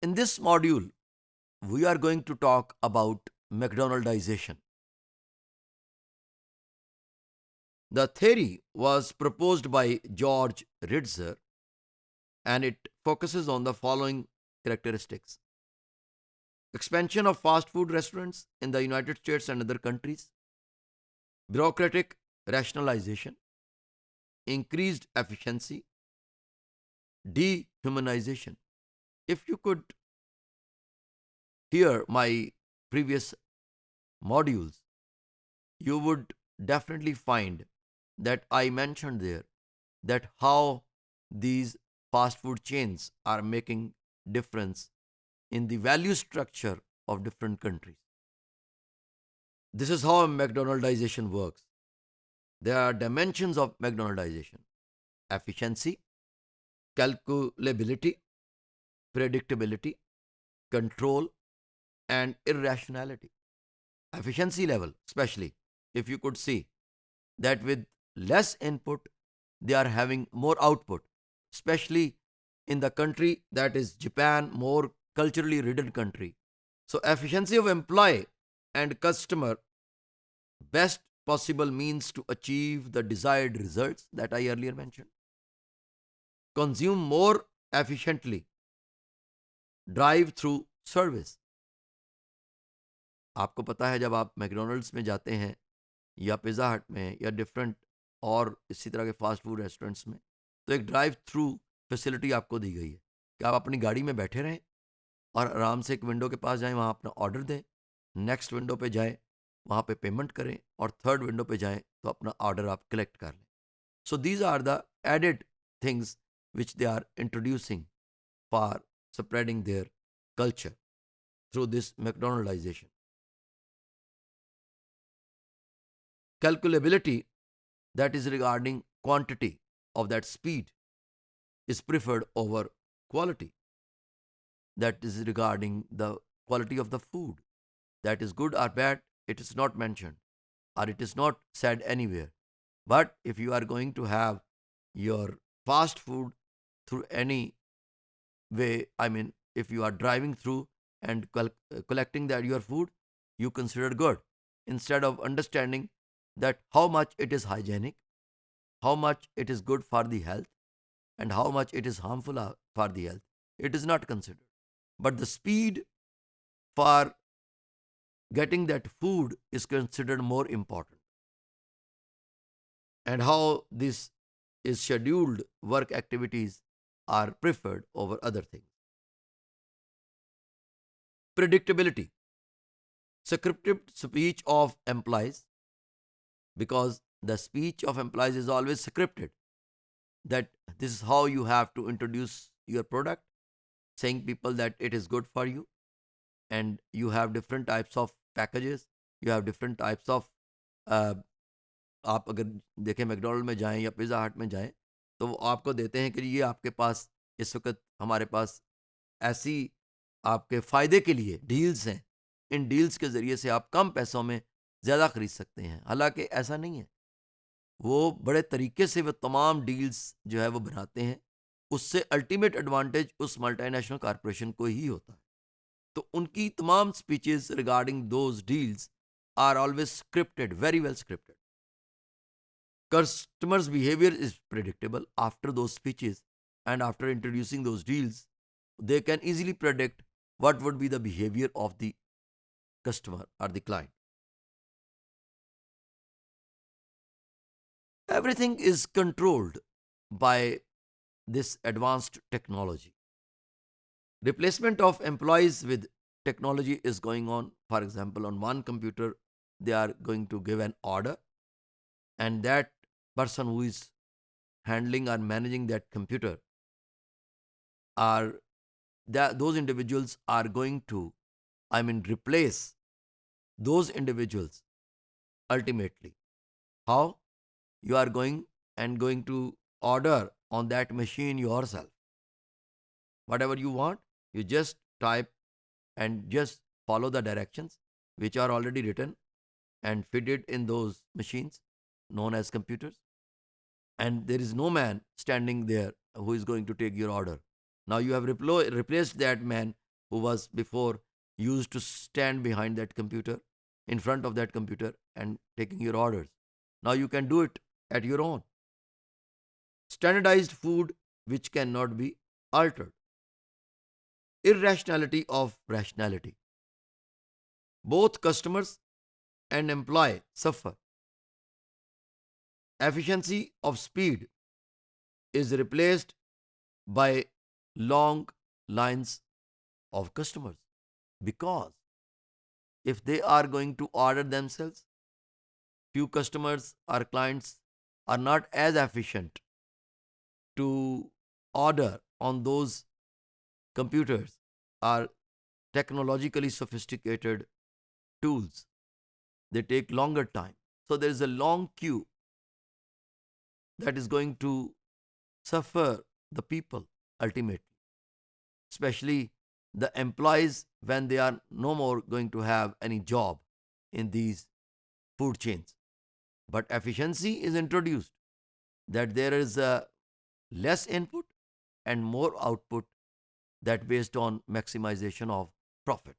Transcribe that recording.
In this module, we are going to talk about McDonaldization. The theory was proposed by George Ritzer and it focuses on the following characteristics: expansion of fast food restaurants in the United States and other countries, bureaucratic rationalization, increased efficiency, dehumanization. If you could hear my previous modules, you would definitely find that I mentioned there that how these fast food chains are making difference in the value structure of different countries. This is how McDonaldization works. There are dimensions of McDonaldization: efficiency, calculability, predictability, control, and irrationality. Efficiency level, especially if you could see that with less input, they are having more output, especially in the country that is Japan, more culturally ridden country. So, efficiency of employee and customer, best possible means to achieve the desired results that I earlier mentioned. Consume more efficiently, drive through service. आपको पता है जब आप McDonald's में जाते हैं या pizza हट में या डिफरेंट और इसी तरह के फास्ट फूड रेस्टोरेंट्स में, तो एक ड्राइव थ्रू फैसिलिटी आपको दी गई है कि आप अपनी गाड़ी में बैठे रहें और आराम से एक विंडो के पास जाएं, वहाँ अपना ऑर्डर दें, नेक्स्ट विंडो पे जाएं, वहाँ पे पेमेंट करें और थर्ड विंडो पे जाएं तो अपना ऑर्डर आप कलेक्ट कर लें. So these are the added things which they are introducing for spreading their culture through this McDonaldization. Calculability, that is regarding quantity of that speed, is preferred over quality. That is regarding the quality of the food. That is good or bad, it is not mentioned or it is not said anywhere. But if you are going to have your fast food through any way, I mean, if you are driving through and collecting that your food, you consider good instead of understanding that how much it is hygienic, how much it is good for the health, and how much it is harmful for the health. It is not considered. But the speed for getting that food is considered more important. And how this is scheduled work activities are preferred over other things. Predictability, scripted speech of employees, because the speech of employees is always scripted, that this is how you have to introduce your product, saying people that it is good for you, and you have different types of packages, you have different types of uh, आप अगर देखें McDonald में जाएं या pizza हट में जाएं तो वो आपको देते हैं कि ये आपके पास इस वक्त हमारे पास ऐसी आपके फ़ायदे के लिए डील्स हैं, इन डील्स के ज़रिए से आप कम पैसों में ज़्यादा ख़रीद सकते हैं. हालांकि ऐसा नहीं है, वो बड़े तरीके से वो तमाम डील्स जो है वो बनाते हैं, उससे अल्टीमेट एडवांटेज उस मल्टीनेशनल कॉरपोरेशन को ही होता है. तो उनकी तमाम speeches regarding those deals are always scripted, very well scripted. Customers' behavior is predictable after those speeches and after introducing those deals. They can easily predict what would be the behavior of the customer or the client. Everything is controlled by this advanced technology. Replacement of employees with technology is going on. For example, on one computer, they are going to give an order, and that person who is handling or managing that computer are those individuals are going to, I mean, replace those individuals ultimately. How? You are going to order on that machine yourself. Whatever you want, you just type and just follow the directions which are already written and fitted in those machines known as computers. And there is no man standing there who is going to take your order. Now you have replaced that man who was before used to stand behind that computer, in front of that computer, and taking your orders. Now you can do it at your own. Standardized food which cannot be altered. Irrationality of rationality. Both customers and employee suffer. Efficiency of speed is replaced by long lines of customers, because if they are going to order themselves, few customers or clients are not as efficient to order on those computers or technologically sophisticated tools. They take longer time. So there is a long queue that is going to suffer the people ultimately, especially the employees when they are no more going to have any job in these food chains. But efficiency is introduced, that there is a less input and more output, that based on maximization of profit.